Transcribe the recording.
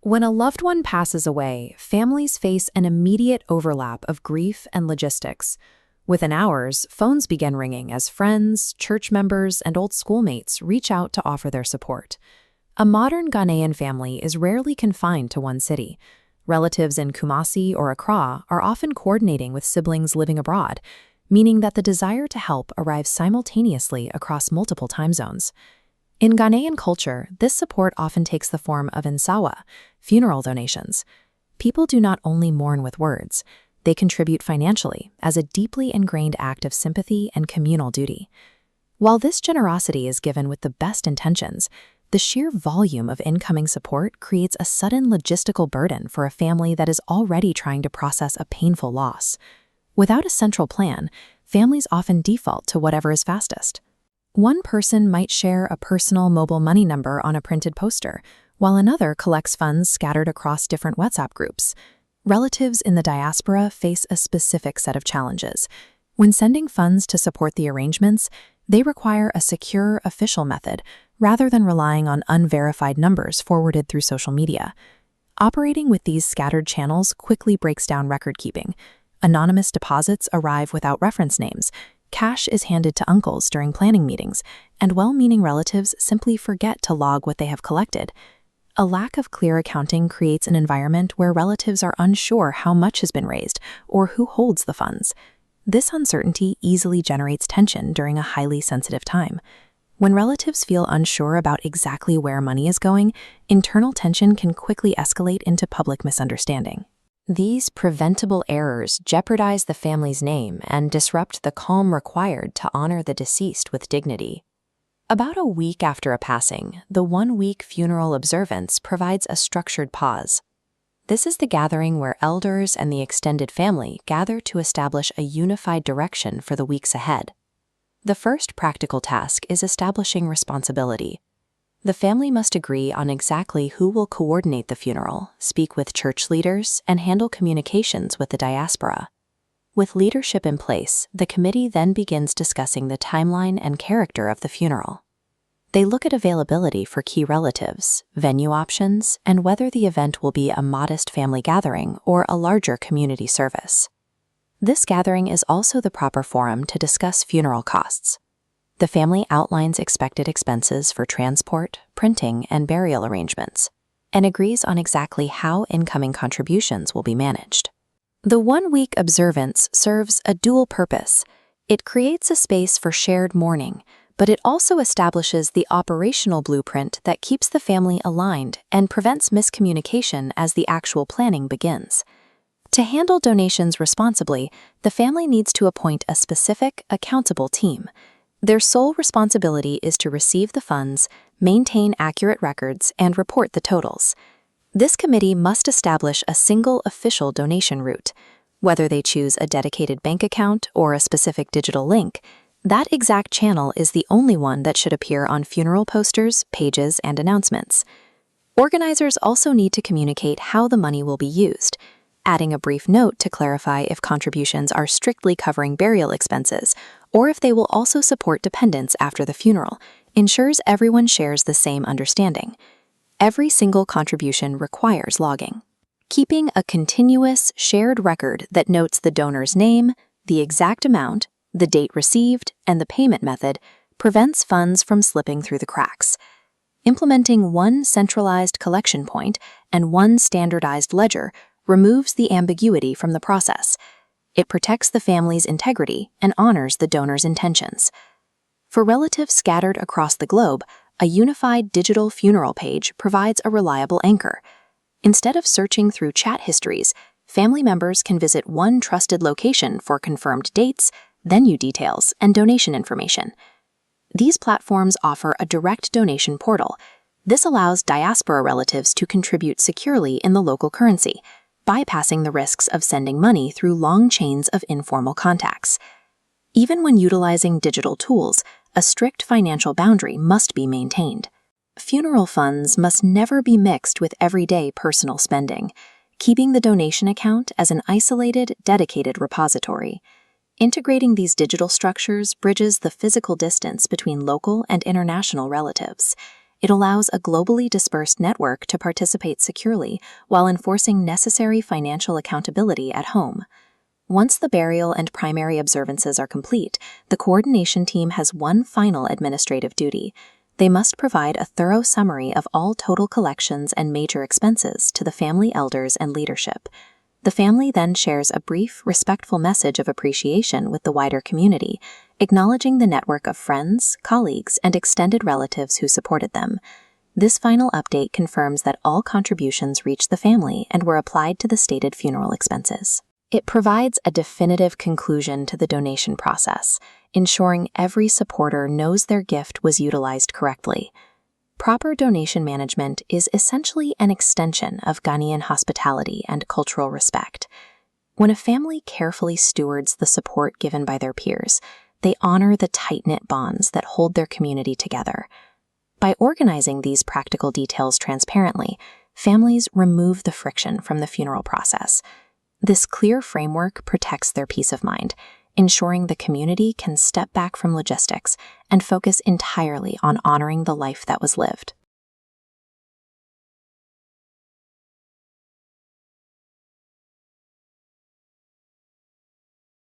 When a loved one passes away, families face an immediate overlap of grief and logistics. Within hours, phones begin ringing as friends, church members, and old schoolmates reach out to offer their support. A modern Ghanaian family is rarely confined to one city. Relatives in Kumasi or Accra are often coordinating with siblings living abroad, meaning that the desire to help arrives simultaneously across multiple time zones. In Ghanaian culture, this support often takes the form of Nsawa, funeral donations. People do not only mourn with words, they contribute financially as a deeply ingrained act of sympathy and communal duty. While this generosity is given with the best intentions, the sheer volume of incoming support creates a sudden logistical burden for a family that is already trying to process a painful loss. Without a central plan, families often default to whatever is fastest. One person might share a personal mobile money number on a printed poster, while another collects funds scattered across different WhatsApp groups. Relatives in the diaspora face a specific set of challenges. When sending funds to support the arrangements, they require a secure, official method, rather than relying on unverified numbers forwarded through social media. Operating with these scattered channels quickly breaks down record-keeping. Anonymous deposits arrive without reference names, cash is handed to uncles during planning meetings, and well-meaning relatives simply forget to log what they have collected. A lack of clear accounting creates an environment where relatives are unsure how much has been raised or who holds the funds. This uncertainty easily generates tension during a highly sensitive time. When relatives feel unsure about exactly where money is going, internal tension can quickly escalate into public misunderstanding. These preventable errors jeopardize the family's name and disrupt the calm required to honor the deceased with dignity. About a week after a passing, the one-week funeral observance provides a structured pause. This is the gathering where elders and the extended family gather to establish a unified direction for the weeks ahead. The first practical task is establishing responsibility. The family must agree on exactly who will coordinate the funeral, speak with church leaders, and handle communications with the diaspora. With leadership in place, the committee then begins discussing the timeline and character of the funeral. They look at availability for key relatives, venue options, and whether the event will be a modest family gathering or a larger community service. This gathering is also the proper forum to discuss funeral costs. The family outlines expected expenses for transport, printing, and burial arrangements, and agrees on exactly how incoming contributions will be managed. The one-week observance serves a dual purpose. It creates a space for shared mourning, but it also establishes the operational blueprint that keeps the family aligned and prevents miscommunication as the actual planning begins. To handle donations responsibly, the family needs to appoint a specific, accountable team. Their sole responsibility is to receive the funds, maintain accurate records, and report the totals. This committee must establish a single official donation route. Whether they choose a dedicated bank account or a specific digital link, that exact channel is the only one that should appear on funeral posters, pages, and announcements. Organizers also need to communicate how the money will be used, adding a brief note to clarify if contributions are strictly covering burial expenses or if they will also support dependents after the funeral, ensures everyone shares the same understanding. Every single contribution requires logging. Keeping a continuous, shared record that notes the donor's name, the exact amount, the date received, and the payment method prevents funds from slipping through the cracks. Implementing one centralized collection point and one standardized ledger removes the ambiguity from the process. It protects the family's integrity and honors the donor's intentions. For relatives scattered across the globe, a unified digital funeral page provides a reliable anchor. Instead of searching through chat histories, family members can visit one trusted location for confirmed dates, venue details, and donation information. These platforms offer a direct donation portal. This allows diaspora relatives to contribute securely in the local currency, bypassing the risks of sending money through long chains of informal contacts. Even when utilizing digital tools, a strict financial boundary must be maintained. Funeral funds must never be mixed with everyday personal spending, keeping the donation account as an isolated, dedicated repository. Integrating these digital structures bridges the physical distance between local and international relatives. It allows a globally dispersed network to participate securely while enforcing necessary financial accountability at home. Once the burial and primary observances are complete, the coordination team has one final administrative duty. They must provide a thorough summary of all total collections and major expenses to the family elders and leadership. The family then shares a brief, respectful message of appreciation with the wider community, acknowledging the network of friends, colleagues, and extended relatives who supported them. This final update confirms that all contributions reached the family and were applied to the stated funeral expenses. It provides a definitive conclusion to the donation process, ensuring every supporter knows their gift was utilized correctly. Proper donation management is essentially an extension of Ghanaian hospitality and cultural respect. When a family carefully stewards the support given by their peers, they honor the tight-knit bonds that hold their community together. By organizing these practical details transparently, families remove the friction from the funeral process. This clear framework protects their peace of mind, ensuring the community can step back from logistics and focus entirely on honoring the life that was lived.